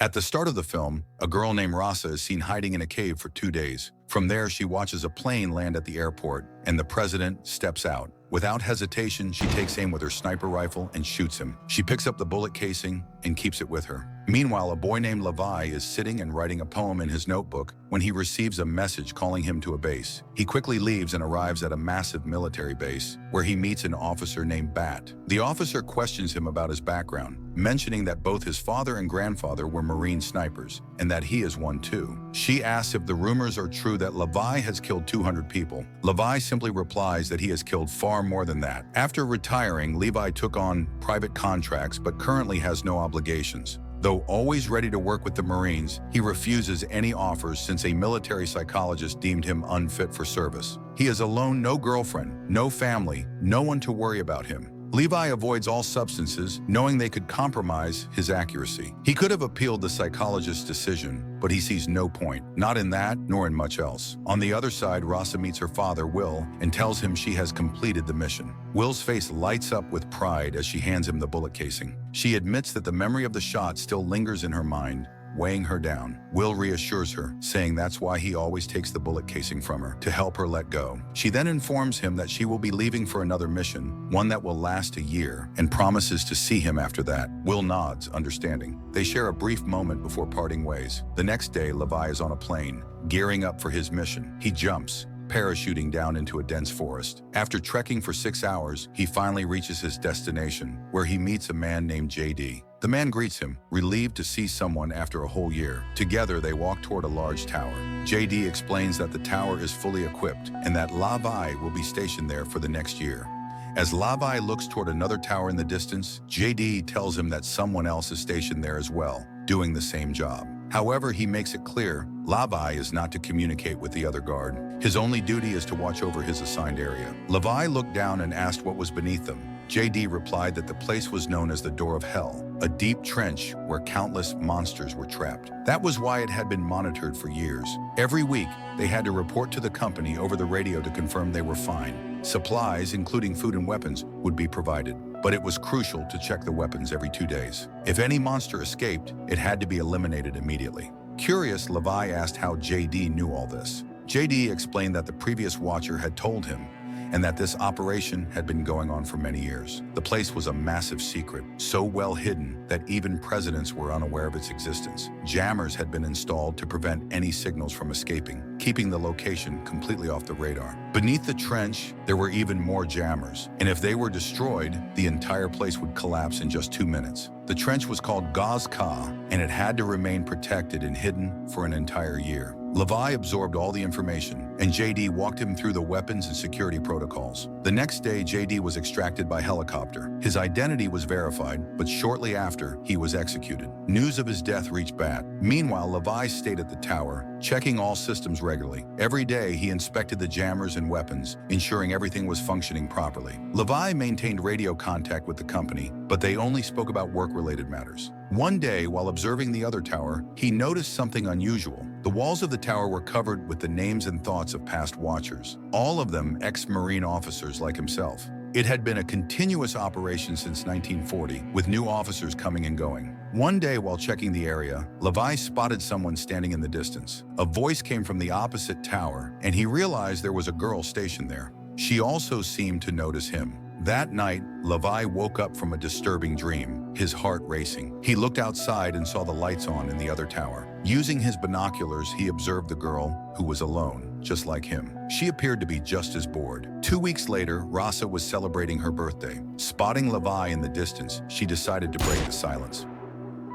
At the start of the film, a girl named Rasa is seen hiding in a cave for 2 days. From there, she watches a plane land at the airport, and the president steps out. Without hesitation, she takes aim with her sniper rifle and shoots him. She picks up the bullet casing and keeps it with her. Meanwhile, a boy named Levi is sitting and writing a poem in his notebook when he receives a message calling him to a base. He quickly leaves and arrives at a massive military base, where he meets an officer named Bat. The officer questions him about his background, mentioning that both his father and grandfather were Marine snipers, and that he is one too. She asks if the rumors are true that Levi has killed 200 people. Levi simply replies that he has killed far more than that. After retiring, Levi took on private contracts but currently has no obligations. Though always ready to work with the Marines, he refuses any offers since a military psychologist deemed him unfit for service. He is alone, no girlfriend, no family, no one to worry about him. Levi avoids all substances, knowing they could compromise his accuracy. He could have appealed the psychologist's decision, but he sees no point, not in that nor in much else. On the other side, Rasa meets her father, Will, and tells him she has completed the mission. Will's face lights up with pride as she hands him the bullet casing. She admits that the memory of the shot still lingers in her mind, weighing her down. Will reassures her, saying that's why he always takes the bullet casing from her, to help her let go. She then informs him that she will be leaving for another mission, one that will last a year, and promises to see him after that. Will nods, understanding. They share a brief moment before parting ways. The next day, Levi is on a plane, gearing up for his mission. He jumps, parachuting down into a dense forest. After trekking for 6 hours, he finally reaches his destination, where he meets a man named JD. The man greets him, relieved to see someone after a whole year. Together, they walk toward a large tower. JD explains that the tower is fully equipped and that Levi will be stationed there for the next year. As Levi looks toward another tower in the distance, JD tells him that someone else is stationed there as well, doing the same job. However, he makes it clear Levi is not to communicate with the other guard. His only duty is to watch over his assigned area. Levi looked down and asked what was beneath them. JD replied that the place was known as the Door of Hell, a deep trench where countless monsters were trapped. That was why it had been monitored for years. Every week, they had to report to the company over the radio to confirm they were fine. Supplies, including food and weapons, would be provided, but it was crucial to check the weapons every 2 days. If any monster escaped, it had to be eliminated immediately. Curious, Levi asked how JD knew all this. JD explained that the previous watcher had told him, and that this operation had been going on for many years. The place was a massive secret, so well hidden that even presidents were unaware of its existence. Jammers had been installed to prevent any signals from escaping, keeping the location completely off the radar. Beneath the trench, there were even more jammers, and if they were destroyed, the entire place would collapse in just 2 minutes. The trench was called Gaz Ka, and it had to remain protected and hidden for an entire year. Levi absorbed all the information, and JD walked him through the weapons and security protocols. The next day, JD was extracted by helicopter. His identity was verified, but shortly after, he was executed. News of his death reached Bat. Meanwhile, Levi stayed at the tower, checking all systems regularly. Every day, he inspected the jammers and weapons, ensuring everything was functioning properly. Levi maintained radio contact with the company, but they only spoke about work-related matters. One day, while observing the other tower, he noticed something unusual. The walls of the tower were covered with the names and thoughts of past watchers, all of them ex-Marine officers like himself. It had been a continuous operation since 1940, with new officers coming and going. One day, while checking the area, Levi spotted someone standing in the distance. A voice came from the opposite tower, and he realized there was a girl stationed there. She also seemed to notice him. That night, Levi woke up from a disturbing dream, his heart racing. He looked outside and saw the lights on in the other tower. Using his binoculars, he observed the girl, who was alone, just like him. She appeared to be just as bored. 2 weeks later, Rasa was celebrating her birthday. Spotting Levi in the distance, she decided to break the silence.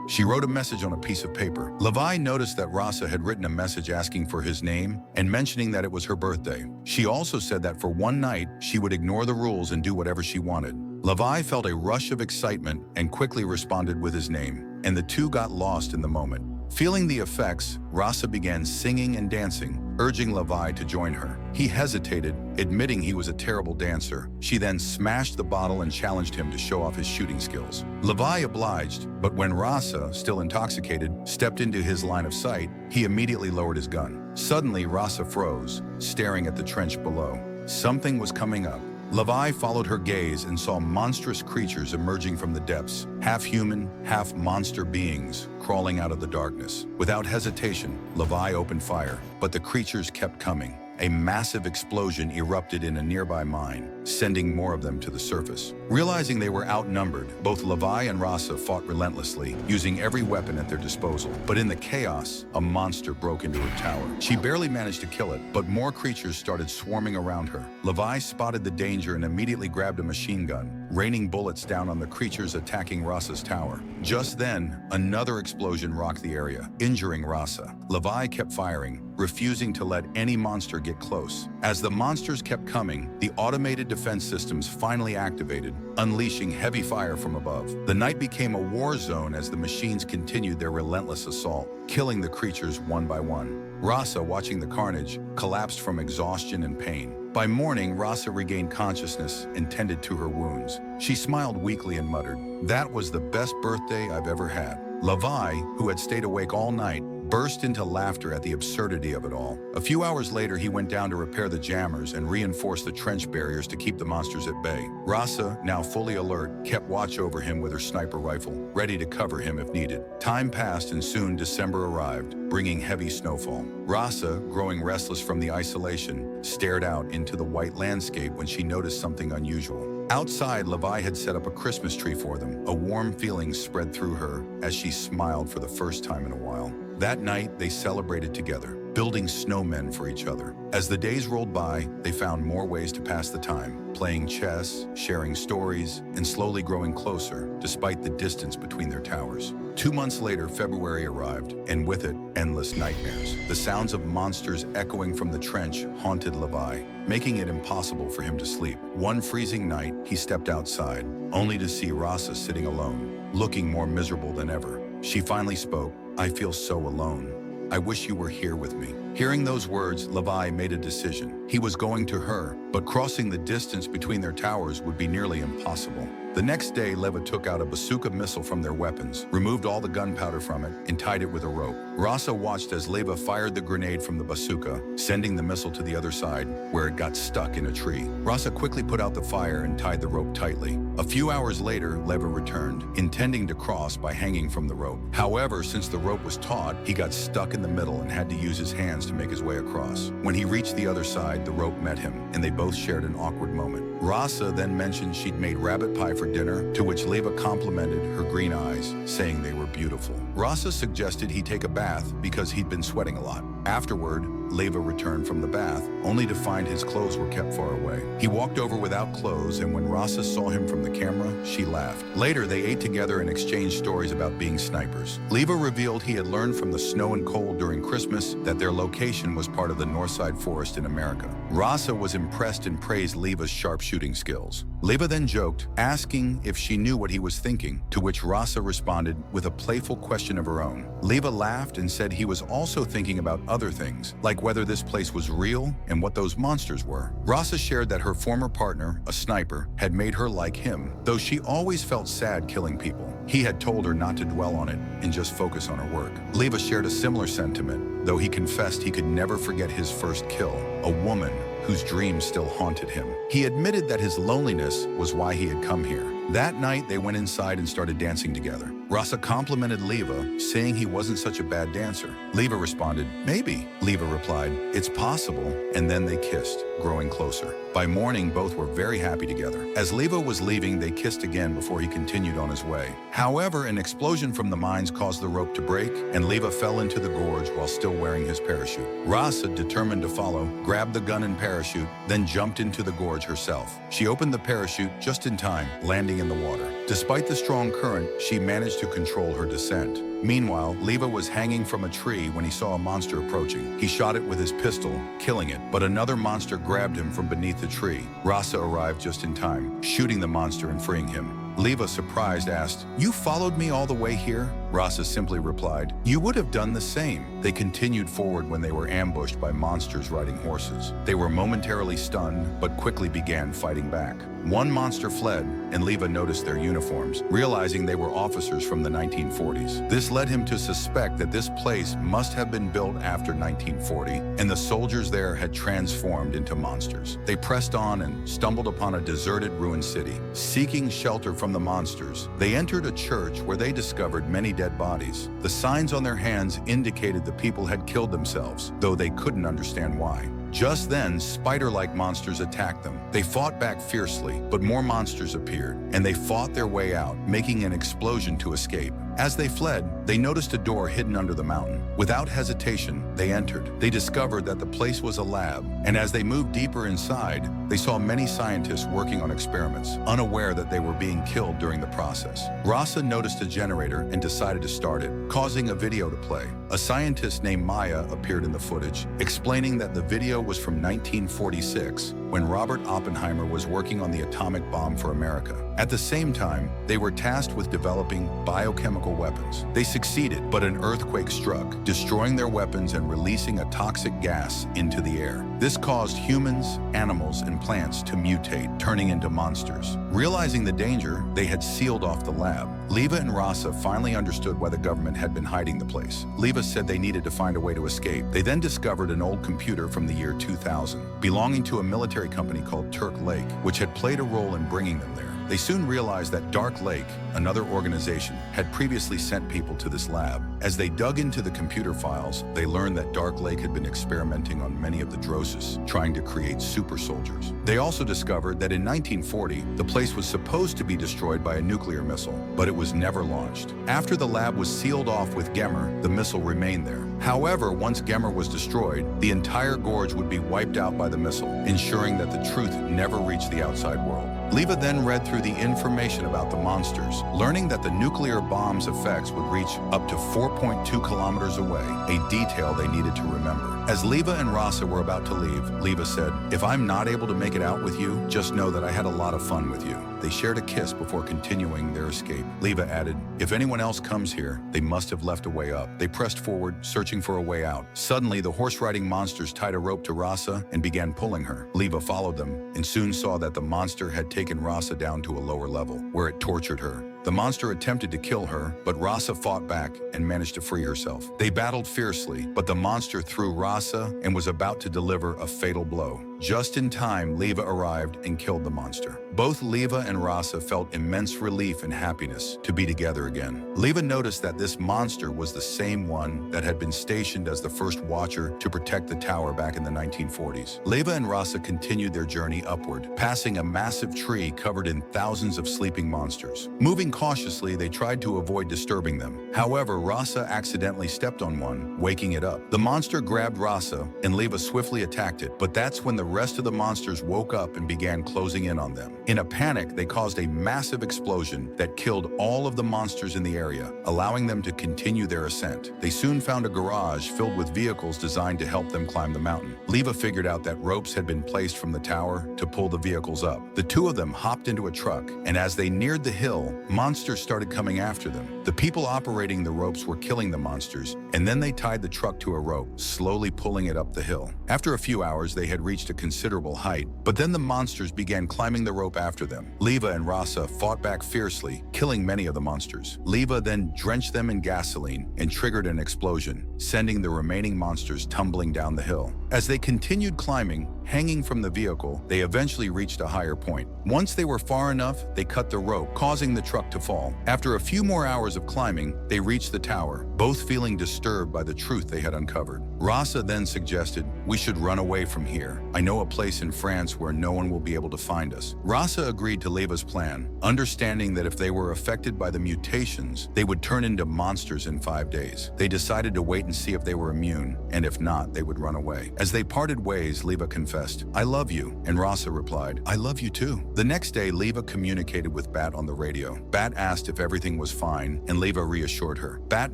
She wrote a message on a piece of paper. Levi noticed that Rasa had written a message asking for his name and mentioning that it was her birthday. She also said that for one night, she would ignore the rules and do whatever she wanted. Levi felt a rush of excitement and quickly responded with his name, and the two got lost in the moment. Feeling the effects, Rasa began singing and dancing, urging Levi to join her. He hesitated, admitting he was a terrible dancer. She then smashed the bottle and challenged him to show off his shooting skills. Levi obliged, but when Rasa, still intoxicated, stepped into his line of sight, he immediately lowered his gun. Suddenly, Rasa froze, staring at the trench below. Something was coming up. Levi followed her gaze and saw monstrous creatures emerging from the depths, half human, half monster beings crawling out of the darkness. Without hesitation, Levi opened fire, but the creatures kept coming. A massive explosion erupted in a nearby mine, sending more of them to the surface. Realizing they were outnumbered, both Levi and Rasa fought relentlessly, using every weapon at their disposal. But in the chaos, a monster broke into her tower. She barely managed to kill it, but more creatures started swarming around her. Levi spotted the danger and immediately grabbed a machine gun, raining bullets down on the creatures attacking Rasa's tower. Just then, another explosion rocked the area, injuring Rasa. Levi kept firing, refusing to let any monster get close. As the monsters kept coming, the automated defense systems finally activated, unleashing heavy fire from above. The night became a war zone as the machines continued their relentless assault, killing the creatures one by one. Rasa, watching the carnage, collapsed from exhaustion and pain. By morning, Rasa regained consciousness and tended to her wounds. She smiled weakly and muttered, "That was the best birthday I've ever had." Levi, who had stayed awake all night, burst into laughter at the absurdity of it all. A few hours later, he went down to repair the jammers and reinforce the trench barriers to keep the monsters at bay. Rasa, now fully alert, kept watch over him with her sniper rifle, ready to cover him if needed. Time passed and soon December arrived, bringing heavy snowfall. Rasa, growing restless from the isolation, stared out into the white landscape when she noticed something unusual. Outside, Levi had set up a Christmas tree for them. A warm feeling spread through her as she smiled for the first time in a while. That night, they celebrated together, building snowmen for each other. As the days rolled by, they found more ways to pass the time, playing chess, sharing stories, and slowly growing closer, despite the distance between their towers. 2 months later, February arrived, and with it, endless nightmares. The sounds of monsters echoing from the trench haunted Levi, making it impossible for him to sleep. One freezing night, he stepped outside, only to see Rasa sitting alone, looking more miserable than ever. She finally spoke, "I feel so alone. I wish you were here with me." Hearing those words, Levi made a decision. He was going to her, but crossing the distance between their towers would be nearly impossible. The next day, Leva took out a bazooka missile from their weapons, removed all the gunpowder from it, and tied it with a rope. Rasa watched as Leva fired the grenade from the bazooka, sending the missile to the other side, where it got stuck in a tree. Rasa quickly put out the fire and tied the rope tightly. A few hours later, Leva returned, intending to cross by hanging from the rope. However, since the rope was taut, he got stuck in the middle and had to use his hands to make his way across. When he reached the other side, the rope met him, and they both shared an awkward moment. Rasa then mentioned she'd made rabbit pie for dinner, to which Leva complimented her green eyes, saying they were beautiful. Rasa suggested he take a bath because he'd been sweating a lot. Afterward, Leva returned from the bath, only to find his clothes were kept far away. He walked over without clothes, and when Rasa saw him from the camera, she laughed. Later, they ate together and exchanged stories about being snipers. Leva revealed he had learned from the snow and cold during Christmas that their location was part of the Northside Forest in America. Rasa was impressed and praised Leva's sharpshooting skills. Leva then joked, asking if she knew what he was thinking, to which Rasa responded with a playful question of her own. Leva laughed and said he was also thinking about other things, like whether this place was real and what those monsters were. Rasa shared that her former partner, a sniper, had made her like him, though she always felt sad killing people. He had told her not to dwell on it and just focus on her work. Leva shared a similar sentiment, though he confessed he could never forget his first kill, a woman whose dreams still haunted him. He admitted that his loneliness was why he had come here. That night, they went inside and started dancing together. Rasa complimented Leva, saying he wasn't such a bad dancer. Leva responded, "Maybe." Leva replied, "It's possible," and then they kissed, growing closer. By morning, both were very happy together. As Leva was leaving, they kissed again before he continued on his way. However, an explosion from the mines caused the rope to break, and Leva fell into the gorge while still wearing his parachute. Rasa, determined to follow, grabbed the gun and parachute, then jumped into the gorge herself. She opened the parachute just in time, landing in the water. Despite the strong current, she managed to control her descent. Meanwhile, Leva was hanging from a tree when he saw a monster approaching. He shot it with his pistol, killing it, but another monster grabbed him from beneath the tree. Rasa arrived just in time, shooting the monster and freeing him. Leva, surprised, asked, "You followed me all the way here?" Rasa simply replied, "You would have done the same." They continued forward when they were ambushed by monsters riding horses. They were momentarily stunned, but quickly began fighting back. One monster fled, and Leva noticed their uniforms, realizing they were officers from the 1940s. This led him to suspect that this place must have been built after 1940, and the soldiers there had transformed into monsters. They pressed on and stumbled upon a deserted, ruined city. Seeking shelter from the monsters, they entered a church where they discovered many dead bodies. The signs on their hands indicated the people had killed themselves, though they couldn't understand why. Just then, spider-like monsters attacked them. They fought back fiercely, but more monsters appeared, and they fought their way out, making an explosion to escape. As they fled, they noticed a door hidden under the mountain. Without hesitation, they entered. They discovered that the place was a lab, and as they moved deeper inside, they saw many scientists working on experiments, unaware that they were being killed during the process. Rasa noticed a generator and decided to start it, causing a video to play. A scientist named Maya appeared in the footage, explaining that the video was from 1946, when Robert Oppenheimer was working on the atomic bomb for America. At the same time, they were tasked with developing biochemical weapons. They succeeded, but an earthquake struck, destroying their weapons and releasing a toxic gas into the air. This caused humans, animals, and plants to mutate, turning into monsters. Realizing the danger, they had sealed off the lab. Leva and Rasa finally understood why the government had been hiding the place. Leva said they needed to find a way to escape. They then discovered an old computer from the year 2000, belonging to a military company called Turk Lake, which had played a role in bringing them there. They soon realized that Dark Lake, another organization, had previously sent people to this lab. As they dug into the computer files, they learned that Dark Lake had been experimenting on many of the Drosses, trying to create super soldiers. They also discovered that in 1940, the place was supposed to be destroyed by a nuclear missile, but it was never launched. After the lab was sealed off with Gemmer, the missile remained there. However, once Gemmer was destroyed, the entire gorge would be wiped out by the missile, ensuring that the truth never reached the outside world. Leva then read through the information about the monsters, learning that the nuclear bomb's effects would reach up to 4.2 kilometers away, a detail they needed to remember. As Leva and Rasa were about to leave, Leva said, "If I'm not able to make it out with you, just know that I had a lot of fun with you." They shared a kiss before continuing their escape. Leva added, "If anyone else comes here, they must have left a way up." They pressed forward, searching for a way out. Suddenly, the horse-riding monsters tied a rope to Rasa and began pulling her. Leva followed them and soon saw that the monster had taken Rasa down to a lower level, where it tortured her. The monster attempted to kill her, but Rasa fought back and managed to free herself. They battled fiercely, but the monster threw Rasa and was about to deliver a fatal blow. Just in time, Leva arrived and killed the monster. Both Leva and Rasa felt immense relief and happiness to be together again. Leva noticed that this monster was the same one that had been stationed as the first watcher to protect the tower back in the 1940s. Leva and Rasa continued their journey upward, passing a massive tree covered in thousands of sleeping monsters. Moving cautiously, they tried to avoid disturbing them. However, Rasa accidentally stepped on one, waking it up. The monster grabbed Rasa, and Leva swiftly attacked it, but that's when the rest of the monsters woke up and began closing in on them. In a panic, they caused a massive explosion that killed all of the monsters in the area, allowing them to continue their ascent. They soon found a garage filled with vehicles designed to help them climb the mountain. Leva figured out that ropes had been placed from the tower to pull the vehicles up. The two of them hopped into a truck, and as they neared the hill, monsters started coming after them. The people operating the ropes were killing the monsters, and then they tied the truck to a rope, slowly pulling it up the hill. After a few hours, they had reached a considerable height, but then the monsters began climbing the rope after them. Leva and Rasa fought back fiercely, killing many of the monsters. Leva then drenched them in gasoline and triggered an explosion, sending the remaining monsters tumbling down the hill. As they continued climbing, hanging from the vehicle, they eventually reached a higher point. Once they were far enough, they cut the rope, causing the truck to fall. After a few more hours of climbing, they reached the tower, both feeling disturbed by the truth they had uncovered. Rasa then suggested, "We should run away from here. I know a place in France where no one will be able to find us." Rasa agreed to Leva's plan, understanding that if they were affected by the mutations, they would turn into monsters in 5 days. They decided to wait and see if they were immune, and if not, they would run away. As they parted ways, Leva confessed, confessed, "I love you," and Rasa replied, "I love you too." The next day, Leva communicated with Bat on the radio. Bat asked if everything was fine, and Leva reassured her. Bat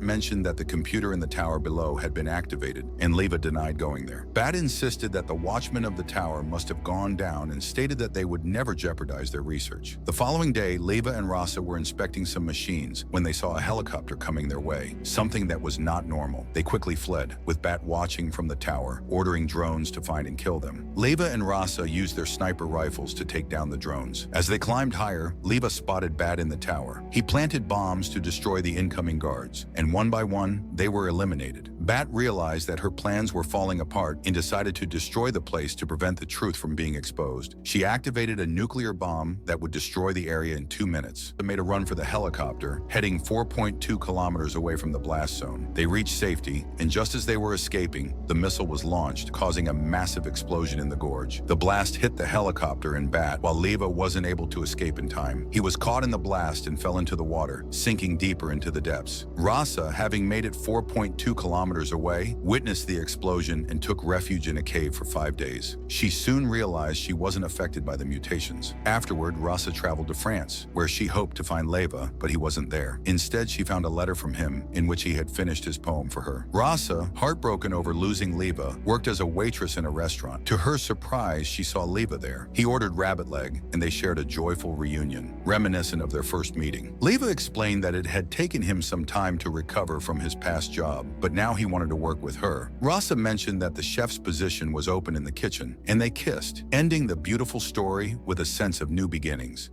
mentioned that the computer in the tower below had been activated, and Leva denied going there. Bat insisted that the watchmen of the tower must have gone down and stated that they would never jeopardize their research. The following day, Leva and Rasa were inspecting some machines when they saw a helicopter coming their way, something that was not normal. They quickly fled, with Bat watching from the tower, ordering drones to find and kill them. Leva and Rasa used their sniper rifles to take down the drones. As they climbed higher, Leva spotted Bat in the tower. He planted bombs to destroy the incoming guards, and one by one, they were eliminated. Bat realized that her plans were falling apart and decided to destroy the place to prevent the truth from being exposed. She activated a nuclear bomb that would destroy the area in 2 minutes. They made a run for the helicopter, heading 4.2 kilometers away from the blast zone. They reached safety, and just as they were escaping, the missile was launched, causing a massive explosion in the gorge. The blast hit the helicopter and Bat, while Leva wasn't able to escape in time. He was caught in the blast and fell into the water, sinking deeper into the depths. Rasa, having made it 4.2 kilometers away, witnessed the explosion and took refuge in a cave for 5 days. She soon realized she wasn't affected by the mutations. Afterward, Rasa traveled to France, where she hoped to find Leva, but he wasn't there. Instead, she found a letter from him in which he had finished his poem for her. Rasa, heartbroken over losing Leva, worked as a waitress in a restaurant. To her surprise, she saw Leva there. He ordered rabbit leg, and they shared a joyful reunion, reminiscent of their first meeting. Leva explained that it had taken him some time to recover from his past job, but now he wanted to work with her. Rasa mentioned that the chef's position was open in the kitchen, and they kissed, ending the beautiful story with a sense of new beginnings.